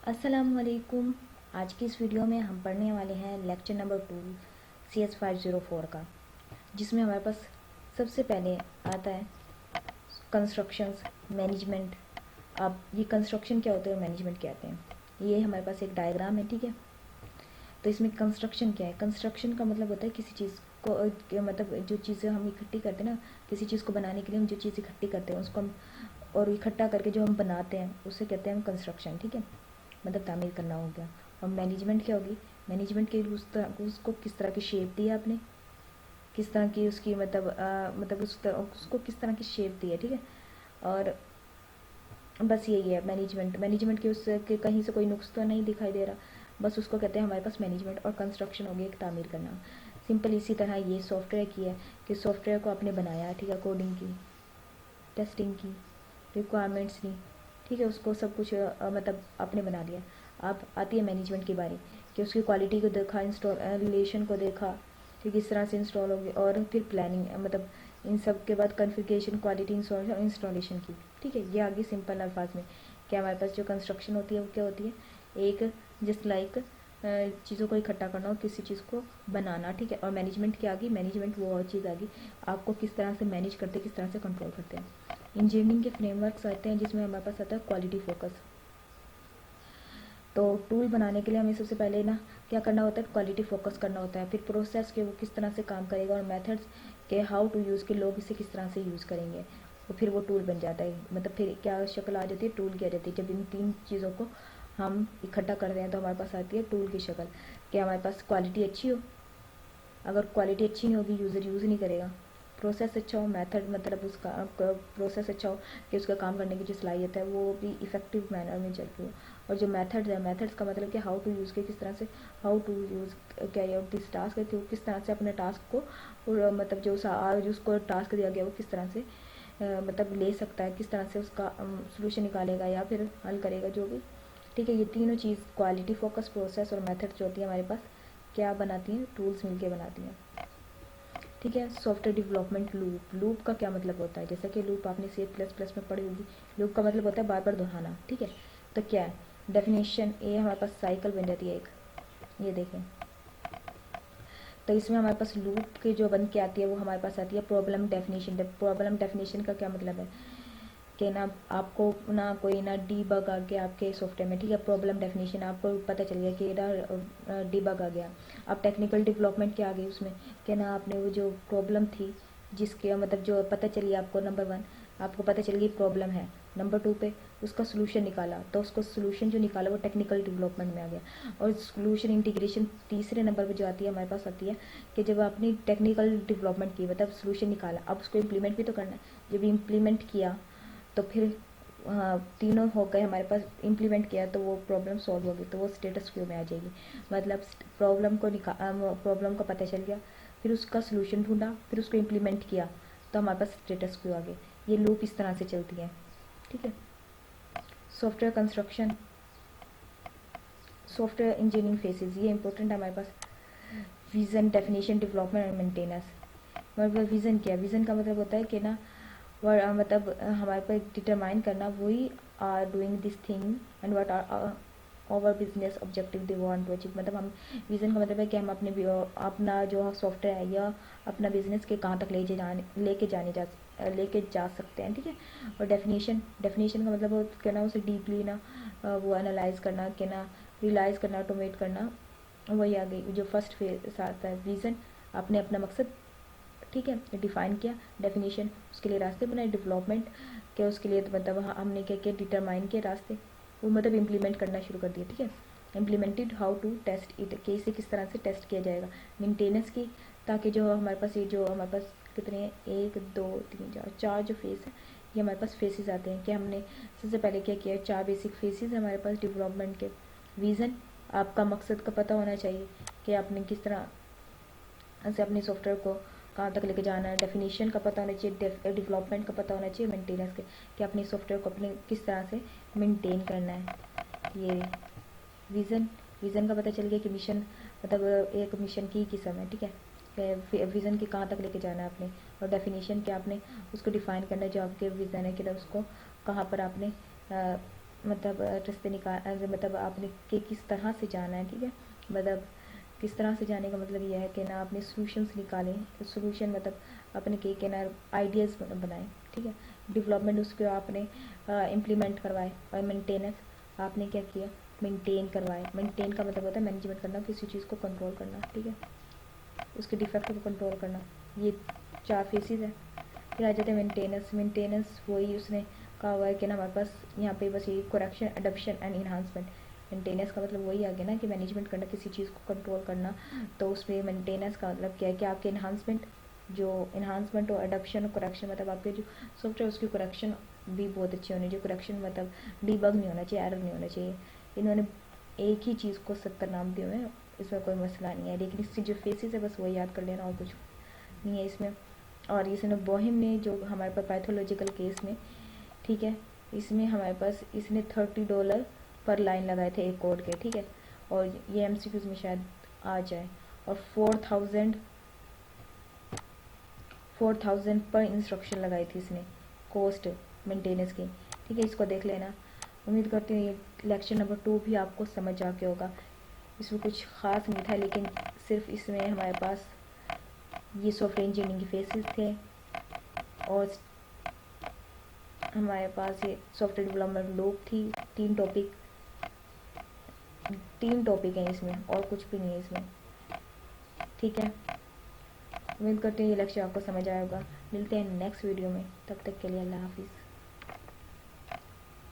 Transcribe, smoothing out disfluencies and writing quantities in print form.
अस्सलामुअलैकुम। आज की इस वीडियो में हम पढ़ने वाले हैं लेक्चर नंबर 2 CS504 का, जिसमें हमारे पास सबसे पहले आता है कंस्ट्रक्शंस मैनेजमेंट। अब ये कंस्ट्रक्शन क्या होता है और मैनेजमेंट क्या आते हैं। ये हमारे पास एक डायग्राम है, ठीक है। तो इसमें कंस्ट्रक्शन क्या है। कंस्ट्रक्शन का मतलब होता है किसी चीज़ को, मतलब जो चीज़ें हम इकट्ठी करते हैं ना, किसी चीज़ को बनाने के लिए हम जो चीज़ इकट्ठी करते हैं उसको हम, और इकट्ठा करके जो हम बनाते हैं उसे कहते हैं हम कंस्ट्रक्शन, ठीक है। मतलब तामीर करना हो गया। और मैनेजमेंट क्या होगी। मैनेजमेंट के उसको किस तरह की शेप दी है आपने, किस तरह की उसकी मतलब उसको किस तरह की शेप दी है, ठीक है। और बस यही है मैनेजमेंट। मैनेजमेंट के उसके कहीं से कोई नुक्स तो नहीं दिखाई दे रहा, बस उसको कहते हैं हमारे पास मैनेजमेंट। और कंस्ट्रक्शन हो गया एक तामीर करना। सिंपल इसी तरह ये सॉफ्टवेयर की है कि सॉफ्टवेयर को आपने बनाया, ठीक है, कोडिंग की, टेस्टिंग की, रिक्वायरमेंट्स ली, ठीक है, उसको सब कुछ मतलब आपने बना लिया। अब आती है मैनेजमेंट की बारी कि उसकी क्वालिटी को देखा, इंस्टॉलेशन को देखा कि किस तरह से इंस्टॉल होगी, और फिर प्लानिंग, मतलब इन सब के बाद कॉन्फ़िगरेशन, क्वालिटी, इंस्टॉलेशन की, ठीक है। ये आगे सिंपल अल्फाज में क्या हमारे पास जो कंस्ट्रक्शन होती है वो क्या होती है। एक जस्ट लाइक चीज़ों को इकट्ठा करना और किसी चीज़ को बनाना, ठीक है। और मैनेजमेंट क्या आ गई, मैनेजमेंट वो और चीज़ आ गई आपको किस तरह से मैनेज करते हैं, किस तरह से कंट्रोल करते हैं। इंजीनियरिंग के फ्रेमवर्क्स आते हैं जिसमें हमारे पास आता है क्वालिटी फोकस। तो टूल बनाने के लिए हमें सबसे पहले ना क्या करना होता है, क्वालिटी फोकस करना होता है। फिर प्रोसेस के वो किस तरह से काम करेगा, और मेथड्स के हाउ टू यूज़ के लोग इसे किस तरह से यूज़ करेंगे, तो फिर वो टूल बन जाता है। मतलब फिर क्या शक्ल आ जाती है, टूल की आ जाती है। जब इन तीन चीज़ों को हम इकट्ठा करते हैं तो हमारे पास आती है टूल की शक्ल। कि हमारे पास क्वालिटी अच्छी हो, अगर क्वालिटी अच्छी नहीं होगी यूज़र यूज़ नहीं करेगा। प्रोसेस अच्छा हो, मेथड मतलब उसका प्रोसेस अच्छा हो कि उसका काम करने की जो सलाहियत है वो भी इफ़ेक्टिव मैनर में चलती हो। और जो मेथड्स है, मेथड्स का मतलब कि हाउ टू यूज़ के किस तरह से, how to use carry out this task है कि वो किस तरह से अपने टास्क को, और मतलब जो उसको टास्क दिया गया वो किस तरह से मतलब ले सकता है, किस तरह से उसका सोल्यूशन निकालेगा या फिर हल करेगा जो भी, ठीक है। ये तीनों चीज़ क्वालिटी फोकस, प्रोसेस और मेथड जो होती है हमारे पास क्या बनाती हैं, टूल्स मिलके बनाती हैं, ठीक है। Software development loop. लूप का क्या मतलब होता है, जैसा कि लूप आपने C++ में पढ़ी होगी। लूप का मतलब होता है बार बार दोहराना, ठीक है। तो क्या है डेफिनेशन, ये हमारे पास साइकिल बन जाती है एक, ये देखें। तो इसमें हमारे पास लूप की जो बन के आती है वो हमारे पास आती है प्रॉब्लम डेफिनेशन। प्रॉब्लम डेफिनेशन का क्या मतलब है कि ना आपको ना कोई ना डीबग आ गया आपके सॉफ्टवेयर में, ठीक है। प्रॉब्लम डेफिनेशन आपको पता चल गया कि ना डीबग आ गया। अब टेक्निकल डेवलपमेंट क्या आ गई उसमें कि ना आपने वो जो प्रॉब्लम थी जिसके मतलब जो पता चली आपको, नंबर 1 आपको पता चल गई प्रॉब्लम है, नंबर 2 पे उसका सोल्यूशन निकाला, तो उसको सोल्यूशन जो निकाला वो टेक्निकल डेवलपमेंट में आ गया। और सोल्यूशन इंटीग्रेशन तीसरे नंबर पर जो आती है हमारे पास आती है कि जब आपने टेक्निकल डेवलपमेंट की मतलब सोल्यूशन निकाला, अब उसको इम्प्लीमेंट भी तो करना है। जब इम्प्लीमेंट किया तो फिर तीनों हो गए हमारे पास, इम्प्लीमेंट किया तो वो प्रॉब्लम सॉल्व होगी, तो वो स्टेटस क्यू में आ जाएगी। मतलब प्रॉब्लम का पता चल गया, फिर उसका सोल्यूशन ढूंढा, फिर उसको इम्प्लीमेंट किया, तो हमारे पास स्टेटस क्यू आ गई। ये लूप इस तरह से चलती है, ठीक है। Software construction, software engineering faces, ये इंपॉर्टेंट है हमारे पास। विजन, डेफिनेशन, डेवलपमेंट और मेंटेनेंस। हमारे पास विजन क्या है, विजन का मतलब होता है कि ना मतलब हमारे पास डिटरमाइन करना why we are doing this thing and what are our business objective they want to achieve. मतलब हम, विजन का मतलब है कि हम अपना जो सॉफ्टवेयर है या अपना बिजनेस के कहाँ तक लेके जा सकते हैं, ठीक है। और डेफिनेशन, डेफिनेशन का मतलब क्या ना उसे डीपली ना वो एनालाइज करना, कि ना रियलाइज करना, ऑटोमेट करना, वही आ गई जो फर्स्ट फेज आता है। विजन, आपने अपना मकसद, ठीक है, डिफाइन किया। डेफिनेशन, उसके लिए रास्ते बनाए। डेवलपमेंट क्या, उसके लिए तो मतलब हमने क्या किया, डिटरमाइन किए रास्ते, वो मतलब इम्प्लीमेंट करना शुरू कर दिया, ठीक है। Implemented, how to test it, कि इसे किस तरह से टेस्ट किया जाएगा। मेंटेनेंस की, ताकि जो हमारे पास ये जो हमारे पास कितने हैं, 1 2 3 4 4 जो फेस है, ये हमारे पास फेसेस आते हैं कि हमने सबसे पहले क्या किया, 4 बेसिक फेसेस हमारे पास डेवलपमेंट के। विज़न, आपका मकसद का पता होना चाहिए कि आपने किस तरह से अपने सॉफ्टवेयर को कहाँ तक लेके जाना है। डेफिनेशन का पता होना चाहिए, डेवलपमेंट का पता होना चाहिए, मेंटेनेंस के कि अपने सॉफ्टवेयर को अपने किस तरह से मेंटेन करना है। ये विज़न, विज़न का पता चल गया कि मिशन, मतलब एक मिशन की किस्म है, ठीक है। विज़न की कहाँ तक लेके जाना है आपने। और डेफिनेशन क्या, आपने उसको डिफाइन करना है जो आपके विज़न है कि उसको कहाँ पर आपने मतलब रास्ते निकाल मतलब आपने कि किस तरह से जाना है, ठीक है। मतलब किस तरह से जाने का मतलब यह है कि ना आपने सॉल्यूशंस निकालें, सॉल्यूशन मतलब अपने के ना आइडियाज़ बनाएं, ठीक है। डेवलपमेंट उसको आपने इम्प्लीमेंट करवाए, और मेंटेनेंस आपने क्या किया, मेंटेन करवाए। मेंटेन का मतलब होता है मैनेजमेंट करना, किसी चीज़ को कंट्रोल करना, ठीक है, उसके डिफेक्ट को कंट्रोल करना। ये 4 फेसेस है। फिर आ जाते हैं मेंटेनेंस। मेंटेनेंस वही उसने कहा हुआ है कि ना हमारे पास यहाँ पे बस ये correction, adoption and enhancement. Maintenance का मतलब वही आ गया ना कि मैनेजमेंट करना, किसी चीज़ को कंट्रोल करना। तो उसमें मेंटेनेंस का मतलब क्या है कि आपके इन्हांसमेंट, जो इन्हांसमेंट और अडॉप्शन और करेक्शन, मतलब आपके जो सॉफ्टवेयर उसकी करेक्शन भी बहुत अच्छी होनी चाहिए। करेक्शन मतलब डीबग नहीं होना चाहिए, एरर नहीं होना चाहिए। इन्होंने एक ही चीज़ को 70 नाम दिए हुए हैं, इसमें कोई मसला नहीं है। लेकिन इसकी जो फेसेस है बस वही याद कर लेना, और कुछ नहीं है इसमें। और इसने बोहिम ने जो हमारे पास पैथोलॉजिकल केस में, ठीक है, इसमें हमारे पास इसने $30 पर लाइन लगाए थे एक कोड के, ठीक है। और ये एमसीक्यूज में शायद आ जाए। और 4000 पर इंस्ट्रक्शन लगाई थी इसने, कॉस्ट मेंटेनेंस की, ठीक है। इसको देख लेना। उम्मीद करती हूँ ये लेक्चर नंबर 2 भी आपको समझ आ गया होगा। इसमें कुछ ख़ास नहीं था, लेकिन सिर्फ इसमें हमारे पास ये सॉफ्टवेयर इंजीनियरिंग के फेसेस थे, और हमारे पास ये सॉफ्टवेयर डेवलपमेंट लूप थी। 3 टॉपिक हैं इसमें, और कुछ भी नहीं है इसमें, ठीक है। उम्मीद करती हूँ ये लेक्चर आपको समझ आएगा। मिलते हैं नेक्स्ट वीडियो में, तब तक के लिए अल्लाह हाफिज़।